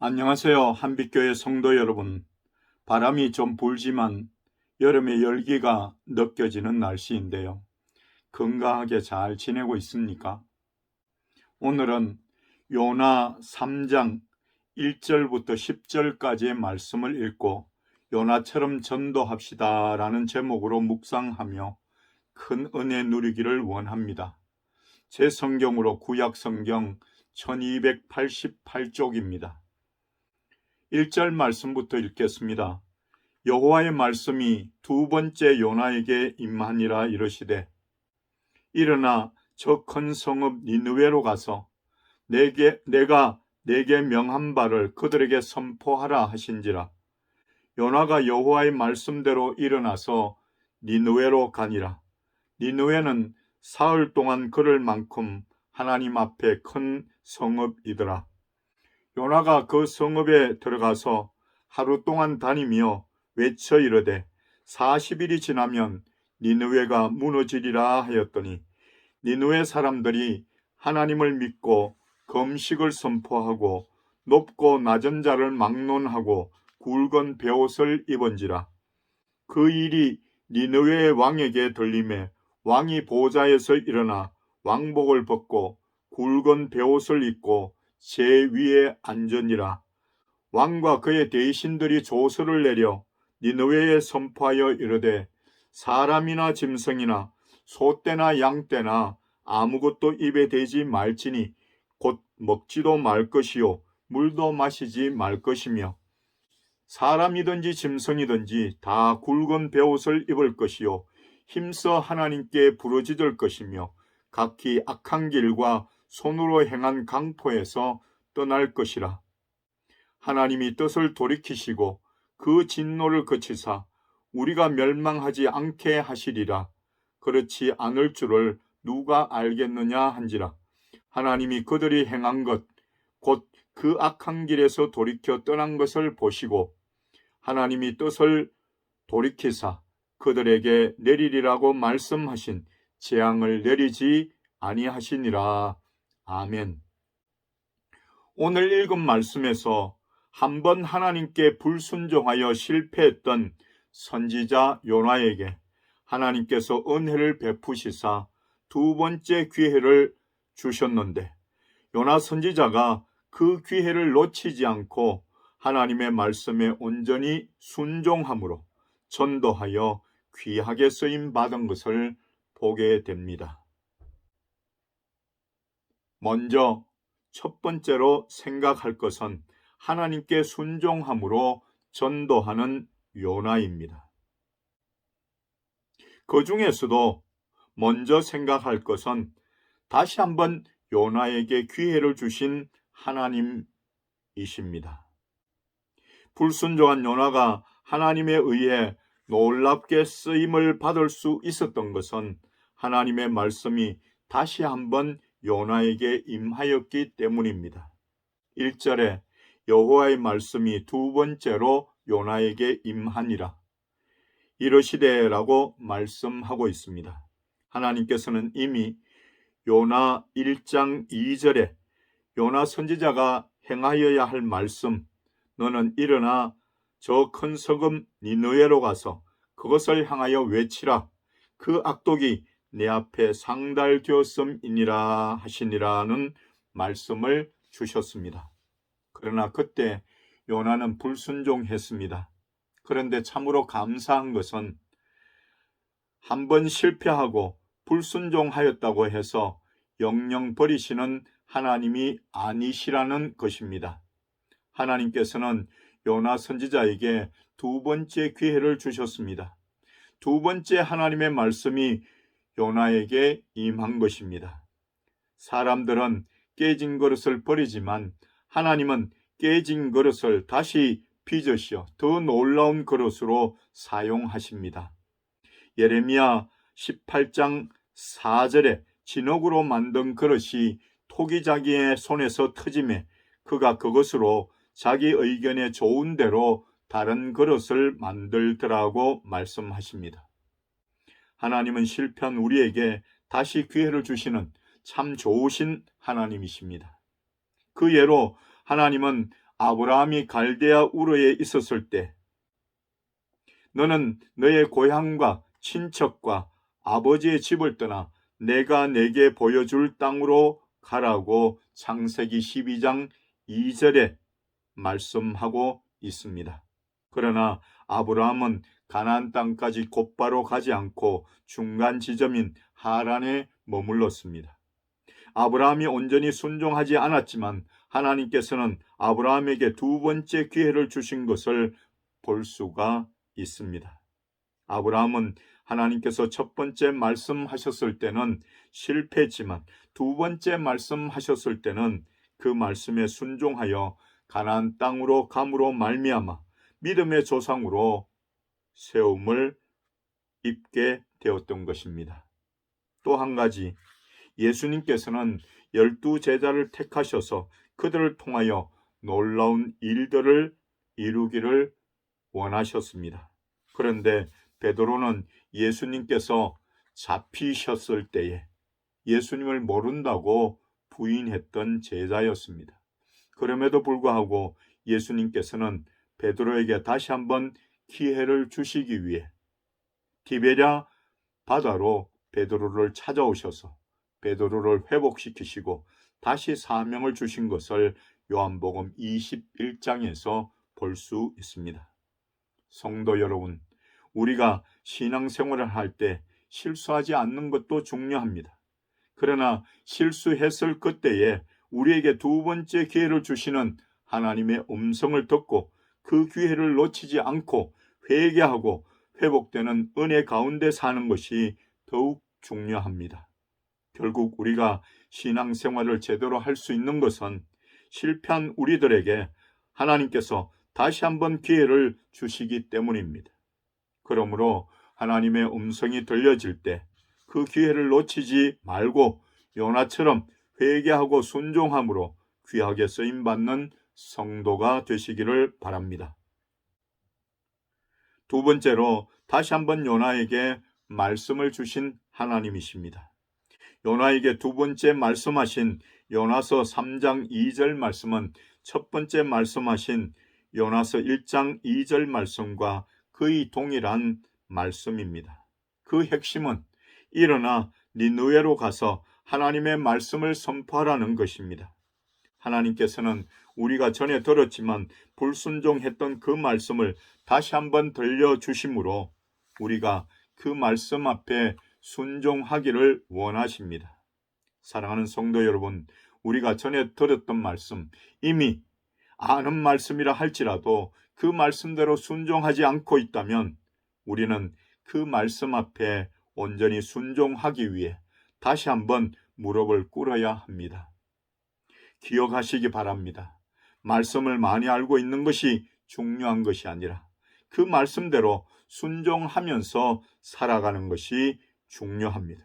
안녕하세요. 한빛교회 성도 여러분. 바람이 좀 불지만 여름의 열기가 느껴지는 날씨인데요. 건강하게 잘 지내고 있습니까? 오늘은 요나 3장 1절부터 10절까지의 말씀을 읽고 요나처럼 전도합시다 라는 제목으로 묵상하며 큰 은혜 누리기를 원합니다. 제 성경으로 구약 성경 1288쪽입니다. 1절 말씀부터 읽겠습니다. 여호와의 말씀이 두 번째 요나에게 임하니라 이르시되 일어나 저 큰 성읍 니느웨로 가서 내가 내게 명한 바를 그들에게 선포하라 하신지라. 요나가 여호와의 말씀대로 일어나서 니느웨로 가니라. 니느웨는 사흘 동안 걸을 만큼 하나님 앞에 큰 성읍이더라. 요나가 그 성읍에 들어가서 하루 동안 다니며 외쳐 이르되 40일이 지나면 니느웨가 무너지리라 하였더니 니느웨 사람들이 하나님을 믿고 금식을 선포하고 높고 낮은 자를 막론하고 굵은 베옷을 입은지라. 그 일이 니느웨의 왕에게 들림에 왕이 보좌에서 일어나 왕복을 벗고 굵은 베옷을 입고 제 위에 앉으니라. 왕과 그의 대신들이 조서를 내려 니느웨에 선포하여 이르되 사람이나 짐승이나 소떼나 양떼나 아무것도 입에 대지 말지니 곧 먹지도 말 것이요 물도 마시지 말 것이며 사람이든지 짐승이든지 다 굵은 베옷을 입을 것이요 힘써 하나님께 부르짖을 것이며 각기 악한 길과 손으로 행한 강포에서 떠날 것이라. 하나님이 뜻을 돌이키시고 그 진노를 그치사 우리가 멸망하지 않게 하시리라. 그렇지 않을 줄을 누가 알겠느냐 한지라. 하나님이 그들이 행한 것 곧 그 악한 길에서 돌이켜 떠난 것을 보시고 하나님이 뜻을 돌이키사 그들에게 내리리라고 말씀하신 재앙을 내리지 아니하시니라. 아멘. 오늘 읽은 말씀에서 한 번 하나님께 불순종하여 실패했던 선지자 요나에게 하나님께서 은혜를 베푸시사 두 번째 기회를 주셨는데 요나 선지자가 그 기회를 놓치지 않고 하나님의 말씀에 온전히 순종함으로 전도하여 귀하게 쓰임 받은 것을 보게 됩니다. 먼저 첫 번째로 생각할 것은 하나님께 순종함으로 전도하는 요나입니다. 그 중에서도 먼저 생각할 것은 다시 한번 요나에게 기회를 주신 하나님이십니다. 불순종한 요나가 하나님에 의해 놀랍게 쓰임을 받을 수 있었던 것은 하나님의 말씀이 다시 한번 요나에게 임하였기 때문입니다. 1절에 여호와의 말씀이 두 번째로 요나에게 임하니라 이르시되라고 말씀하고 있습니다. 하나님께서는 이미 요나 1장 2절에 요나 선지자가 행하여야 할 말씀 너는 일어나 저 큰 성읍 니느웨로 가서 그것을 향하여 외치라 그 악독이 내 앞에 상달되었음이니라 하시니라는 말씀을 주셨습니다. 그러나 그때 요나는 불순종했습니다. 그런데 참으로 감사한 것은 한 번 실패하고 불순종하였다고 해서 영영 버리시는 하나님이 아니시라는 것입니다. 하나님께서는 요나 선지자에게 두 번째 기회를 주셨습니다. 두 번째 하나님의 말씀이 요나에게 임한 것입니다. 사람들은 깨진 그릇을 버리지만 하나님은 깨진 그릇을 다시 빚으시어 더 놀라운 그릇으로 사용하십니다. 예레미야 18장 4절에 진흙으로 만든 그릇이 토기자기의 손에서 터짐에 그가 그것으로 자기 의견에 좋은 대로 다른 그릇을 만들더라고 말씀하십니다. 하나님은 실패한 우리에게 다시 기회를 주시는 참 좋으신 하나님이십니다. 그 예로 하나님은 아브라함이 갈대아 우르에 있었을 때 너는 너의 고향과 친척과 아버지의 집을 떠나 내가 내게 보여줄 땅으로 가라고 창세기 12장 2절에 말씀하고 있습니다. 그러나 아브라함은 가나안 땅까지 곧바로 가지 않고 중간 지점인 하란에 머물렀습니다. 아브라함이 온전히 순종하지 않았지만 하나님께서는 아브라함에게 두 번째 기회를 주신 것을 볼 수가 있습니다. 아브라함은 하나님께서 첫 번째 말씀하셨을 때는 실패했지만 두 번째 말씀하셨을 때는 그 말씀에 순종하여 가나안 땅으로 감으로 말미암아 믿음의 조상으로 세움을 입게 되었던 것입니다. 또 한 가지, 예수님께서는 12제자를 택하셔서 그들을 통하여 놀라운 일들을 이루기를 원하셨습니다. 그런데 베드로는 예수님께서 잡히셨을 때에 예수님을 모른다고 부인했던 제자였습니다. 그럼에도 불구하고 예수님께서는 베드로에게 다시 한번 기회를 주시기 위해 디베랴 바다로 베드로를 찾아오셔서 베드로를 회복시키시고 다시 사명을 주신 것을 요한복음 21장에서 볼 수 있습니다. 성도 여러분, 우리가 신앙생활을 할 때 실수하지 않는 것도 중요합니다. 그러나 실수했을 그때에 우리에게 두 번째 기회를 주시는 하나님의 음성을 듣고 그 기회를 놓치지 않고 회개하고 회복되는 은혜 가운데 사는 것이 더욱 중요합니다. 결국 우리가 신앙생활을 제대로 할 수 있는 것은 실패한 우리들에게 하나님께서 다시 한번 기회를 주시기 때문입니다. 그러므로 하나님의 음성이 들려질 때 그 기회를 놓치지 말고 요나처럼 회개하고 순종함으로 귀하게 쓰임받는 성도가 되시기를 바랍니다. 두 번째로 다시 한번 요나에게 말씀을 주신 하나님이십니다. 요나에게 두 번째 말씀하신 요나서 3장 2절 말씀은 첫 번째 말씀하신 요나서 1장 2절 말씀과 거의 동일한 말씀입니다. 그 핵심은 일어나 니느웨로 가서 하나님의 말씀을 선포하라는 것입니다. 하나님께서는 우리가 전에 들었지만 불순종했던 그 말씀을 다시 한번 들려주심으로 우리가 그 말씀 앞에 순종하기를 원하십니다. 사랑하는 성도 여러분, 우리가 전에 들었던 말씀, 이미 아는 말씀이라 할지라도 그 말씀대로 순종하지 않고 있다면 우리는 그 말씀 앞에 온전히 순종하기 위해 다시 한번 무릎을 꿇어야 합니다. 기억하시기 바랍니다. 말씀을 많이 알고 있는 것이 중요한 것이 아니라 그 말씀대로 순종하면서 살아가는 것이 중요합니다.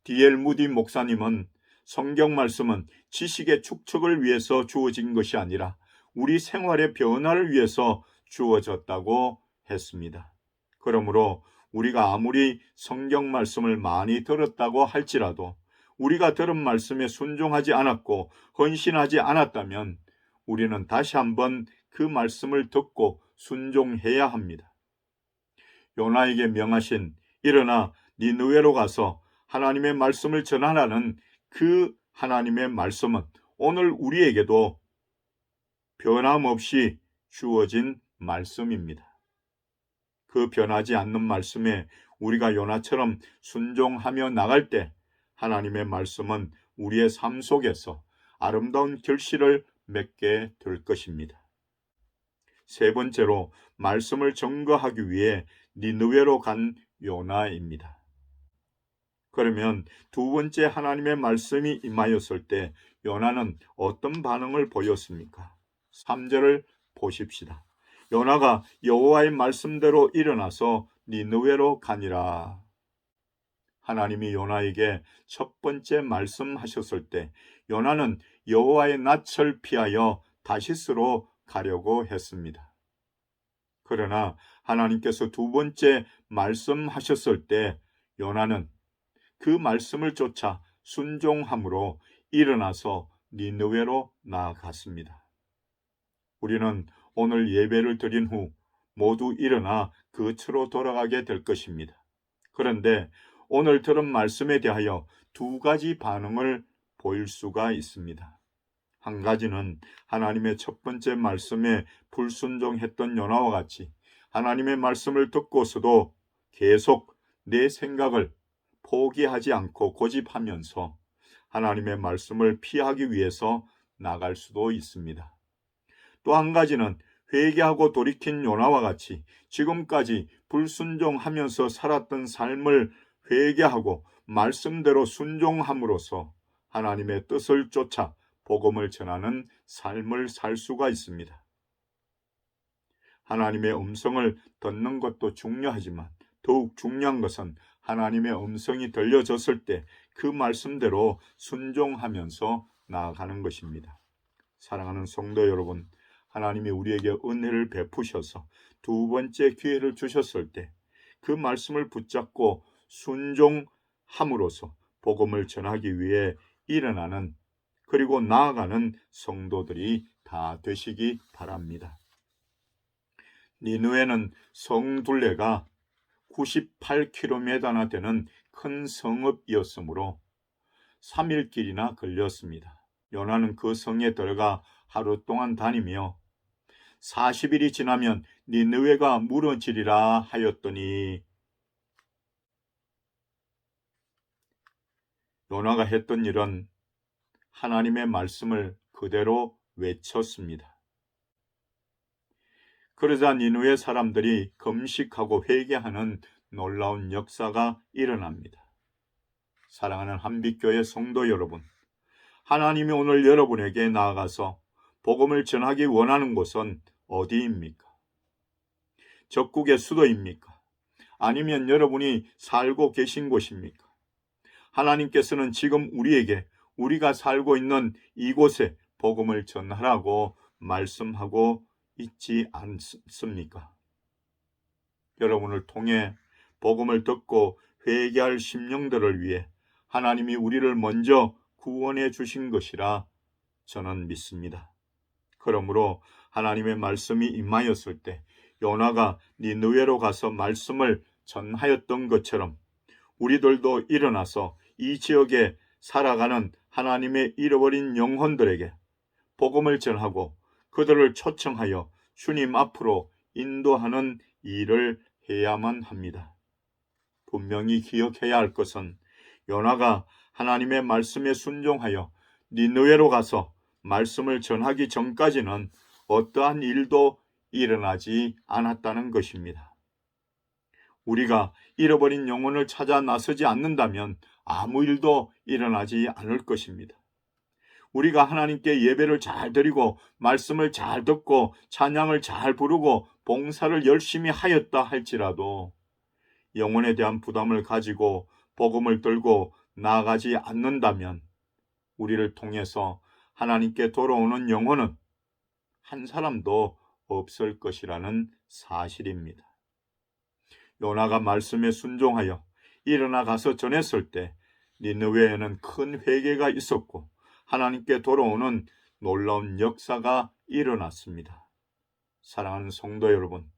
D.L. 무디 목사님은 성경 말씀은 지식의 축적을 위해서 주어진 것이 아니라 우리 생활의 변화를 위해서 주어졌다고 했습니다. 그러므로 우리가 아무리 성경 말씀을 많이 들었다고 할지라도 우리가 들은 말씀에 순종하지 않았고 헌신하지 않았다면 우리는 다시 한번 그 말씀을 듣고 순종해야 합니다. 요나에게 명하신 일어나 니느웨로 가서 하나님의 말씀을 전하라는 그 하나님의 말씀은 오늘 우리에게도 변함없이 주어진 말씀입니다. 그 변하지 않는 말씀에 우리가 요나처럼 순종하며 나갈 때 하나님의 말씀은 우리의 삶 속에서 아름다운 결실을 맺게 될 것입니다. 세 번째로 말씀을 증거하기 위해 니느웨로 간 요나입니다. 그러면 두 번째 하나님의 말씀이 임하였을 때 요나는 어떤 반응을 보였습니까? 3절을 보십시다. 요나가 여호와의 말씀대로 일어나서 니느웨로 가니라. 하나님이 요나에게 첫 번째 말씀하셨을 때 요나는 여호와의 낯을 피하여 다시스로 가려고 했습니다. 그러나 하나님께서 두 번째 말씀하셨을 때 요나는 그 말씀을 쫓아 순종함으로 일어나서 니느웨로 나아갔습니다. 우리는 오늘 예배를 드린 후 모두 일어나 거처로 돌아가게 될 것입니다. 그런데 오늘 들은 말씀에 대하여 두 가지 반응을 보일 수가 있습니다. 한 가지는 하나님의 첫 번째 말씀에 불순종했던 요나와 같이 하나님의 말씀을 듣고서도 계속 내 생각을 포기하지 않고 고집하면서 하나님의 말씀을 피하기 위해서 나갈 수도 있습니다. 또 한 가지는 회개하고 돌이킨 요나와 같이 지금까지 불순종하면서 살았던 삶을 회개하고 말씀대로 순종함으로써 하나님의 뜻을 쫓아 복음을 전하는 삶을 살 수가 있습니다. 하나님의 음성을 듣는 것도 중요하지만 더욱 중요한 것은 하나님의 음성이 들려졌을 때 그 말씀대로 순종하면서 나아가는 것입니다. 사랑하는 성도 여러분, 하나님이 우리에게 은혜를 베푸셔서 두 번째 기회를 주셨을 때 그 말씀을 붙잡고 순종함으로써 복음을 전하기 위해 일어나는 그리고 나아가는 성도들이 다 되시기 바랍니다. 니느웨는 성 둘레가 98km나 되는 큰 성읍이었으므로 3일길이나 걸렸습니다. 요나는 그 성에 들어가 하루 동안 다니며 40일이 지나면 니느웨가 무너지리라 하였더니 요나가 했던 일은 하나님의 말씀을 그대로 외쳤습니다. 그러자 니느웨 사람들이 금식하고 회개하는 놀라운 역사가 일어납니다. 사랑하는 한빛교회 성도 여러분, 하나님이 오늘 여러분에게 나아가서 복음을 전하기 원하는 곳은 어디입니까? 적국의 수도입니까? 아니면 여러분이 살고 계신 곳입니까? 하나님께서는 지금 우리에게 우리가 살고 있는 이곳에 복음을 전하라고 말씀하고 있지 않습니까? 여러분을 통해 복음을 듣고 회개할 심령들을 위해 하나님이 우리를 먼저 구원해 주신 것이라 저는 믿습니다. 그러므로 하나님의 말씀이 임하였을 때 요나가 니느웨로 가서 말씀을 전하였던 것처럼 우리들도 일어나서 이 지역에 살아가는 하나님의 잃어버린 영혼들에게 복음을 전하고 그들을 초청하여 주님 앞으로 인도하는 일을 해야만 합니다. 분명히 기억해야 할 것은 요나가 하나님의 말씀에 순종하여 니느웨로 가서 말씀을 전하기 전까지는 어떠한 일도 일어나지 않았다는 것입니다. 우리가 잃어버린 영혼을 찾아 나서지 않는다면 아무 일도 일어나지 않을 것입니다. 우리가 하나님께 예배를 잘 드리고 말씀을 잘 듣고 찬양을 잘 부르고 봉사를 열심히 하였다 할지라도 영혼에 대한 부담을 가지고 복음을 들고 나아가지 않는다면 우리를 통해서 하나님께 돌아오는 영혼은 한 사람도 없을 것이라는 사실입니다. 요나가 말씀에 순종하여 일어나 가서 전했을 때 니느웨에는 큰 회개가 있었고 하나님께 돌아오는 놀라운 역사가 일어났습니다. 사랑하는 성도 여러분,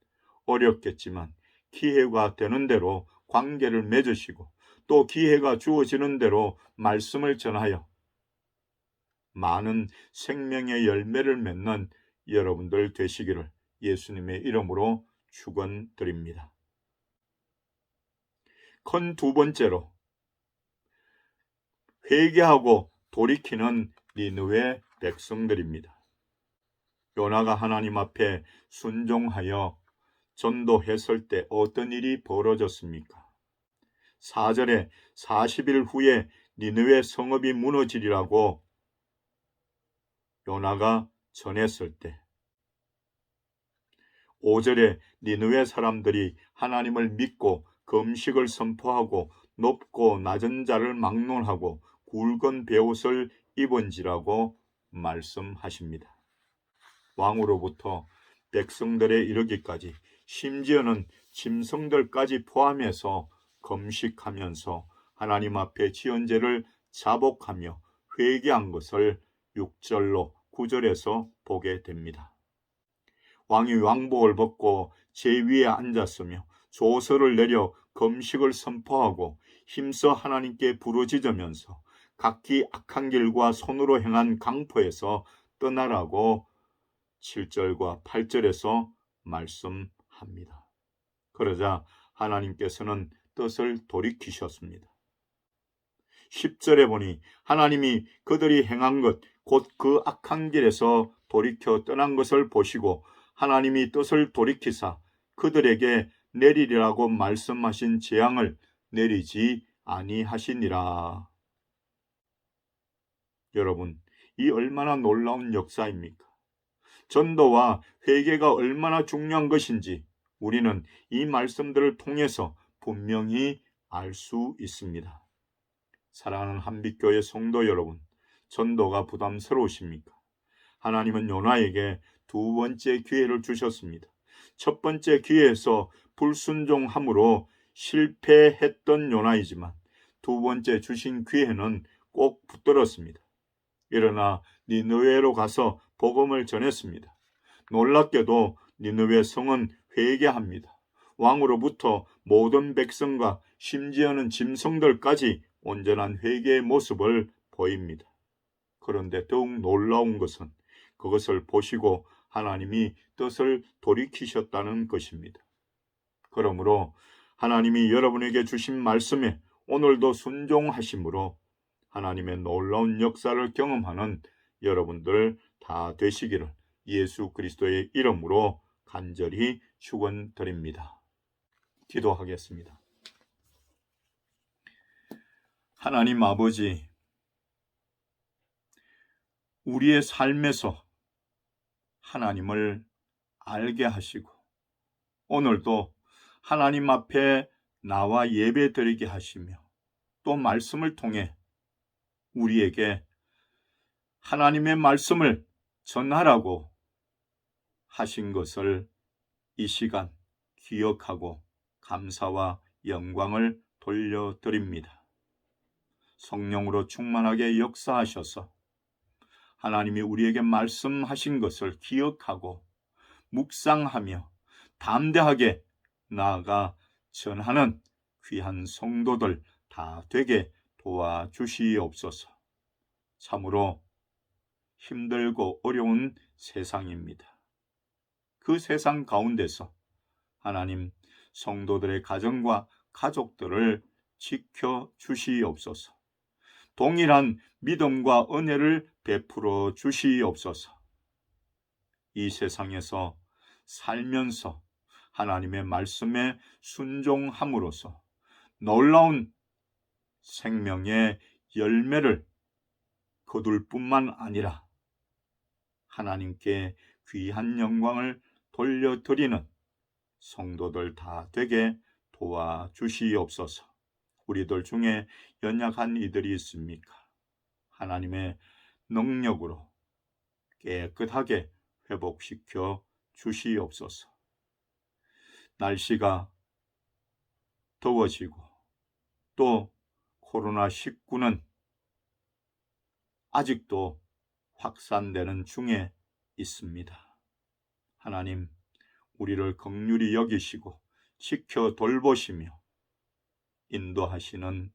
어렵겠지만 기회가 되는 대로 관계를 맺으시고 또 기회가 주어지는 대로 말씀을 전하여 많은 생명의 열매를 맺는 여러분들 되시기를 예수님의 이름으로 축원드립니다. 큰 두 번째로 회개하고 돌이키는 니느웨 백성들입니다. 요나가 하나님 앞에 순종하여 전도했을 때 어떤 일이 벌어졌습니까? 4절에 40일 후에 니느웨 성읍이 무너지리라고 요나가 전했을 때 5절에 니느웨 사람들이 하나님을 믿고 금식을 선포하고 높고 낮은 자를 막론하고 굵은 베옷을 입은지라고 말씀하십니다. 왕으로부터 백성들에 이르기까지 심지어는 짐승들까지 포함해서 금식하면서 하나님 앞에 지언제를 자복하며 회개한 것을 6절로 9절에서 보게 됩니다. 왕이 왕복을 벗고 제위에 앉았으며 조서를 내려 금식을 선포하고 힘써 하나님께 부르짖으면서 각기 악한 길과 손으로 행한 강포에서 떠나라고 7절과 8절에서 말씀합니다. 그러자 하나님께서는 뜻을 돌이키셨습니다. 10절에 보니 하나님이 그들이 행한 것, 곧 그 악한 길에서 돌이켜 떠난 것을 보시고 하나님이 뜻을 돌이키사 그들에게 내리리라고 말씀하신 재앙을 내리지 아니하시니라. 여러분, 이 얼마나 놀라운 역사입니까? 전도와 회개가 얼마나 중요한 것인지 우리는 이 말씀들을 통해서 분명히 알 수 있습니다. 사랑하는 한빛교회 성도 여러분, 전도가 부담스러우십니까? 하나님은 요나에게 두 번째 기회를 주셨습니다. 첫 번째 기회에서 불순종함으로 실패했던 요나이지만 두 번째 주신 기회는 꼭 붙들었습니다. 일어나 니느웨로 가서 복음을 전했습니다. 놀랍게도 니느웨 성은 회개합니다. 왕으로부터 모든 백성과 심지어는 짐승들까지 온전한 회개의 모습을 보입니다. 그런데 더욱 놀라운 것은 그것을 보시고 하나님이 뜻을 돌이키셨다는 것입니다. 그러므로 하나님이 여러분에게 주신 말씀에 오늘도 순종하심으로 하나님의 놀라운 역사를 경험하는 여러분들 다 되시기를 예수 그리스도의 이름으로 간절히 축원드립니다. 기도하겠습니다. 하나님 아버지, 우리의 삶에서 하나님을 알게 하시고 오늘도 하나님 앞에 나와 예배 드리게 하시며 또 말씀을 통해 우리에게 하나님의 말씀을 전하라고 하신 것을 이 시간 기억하고 감사와 영광을 돌려드립니다. 성령으로 충만하게 역사하셔서 하나님이 우리에게 말씀하신 것을 기억하고 묵상하며 담대하게 나아가 전하는 귀한 성도들 다 되게 도와주시옵소서. 참으로 힘들고 어려운 세상입니다. 그 세상 가운데서 하나님 성도들의 가정과 가족들을 지켜주시옵소서. 동일한 믿음과 은혜를 베풀어 주시옵소서. 이 세상에서 살면서 하나님의 말씀에 순종함으로써 놀라운 생명의 열매를 거둘 뿐만 아니라 하나님께 귀한 영광을 돌려드리는 성도들 다 되게 도와주시옵소서. 우리들 중에 연약한 이들이 있습니까? 하나님의 능력으로 깨끗하게 회복시켜 주시옵소서. 날씨가 더워지고 또 코로나19는 아직도 확산되는 중에 있습니다. 하나님, 우리를 긍휼히 여기시고 지켜 돌보시며 인도하시는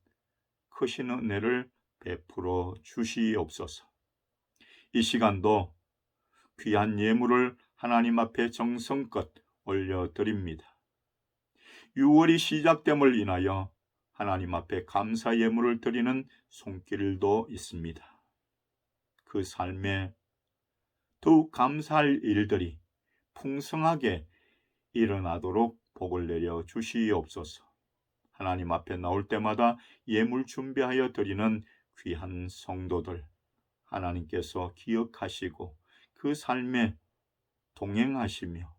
크신 은혜를 베풀어 주시옵소서. 이 시간도 귀한 예물을 하나님 앞에 정성껏 올려드립니다. 6월이 시작됨을 인하여 하나님 앞에 감사 예물을 드리는 손길도 있습니다. 그 삶에 더욱 감사할 일들이 풍성하게 일어나도록 복을 내려 주시옵소서. 하나님 앞에 나올 때마다 예물 준비하여 드리는 귀한 성도들 하나님께서 기억하시고 그 삶에 동행하시며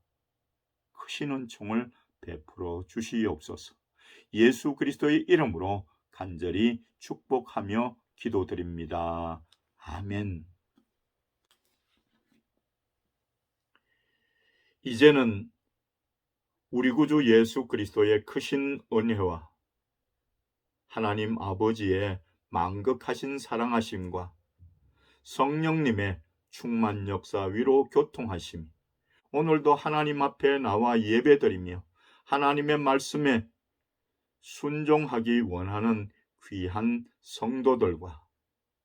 크신 은총을 베풀어 주시옵소서. 예수 그리스도의 이름으로 간절히 축복하며 기도드립니다. 아멘. 이제는 우리 구주 예수 그리스도의 크신 은혜와 하나님 아버지의 만극하신 사랑하심과 성령님의 충만 역사 위로 교통하심 오늘도 하나님 앞에 나와 예배드리며 하나님의 말씀에 순종하기 원하는 귀한 성도들과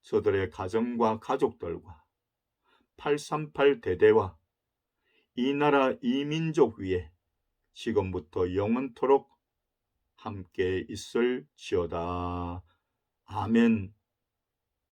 저들의 가정과 가족들과 838 대대와 이 나라 이 민족 위에 지금부터 영원토록 함께 있을지어다. 아멘.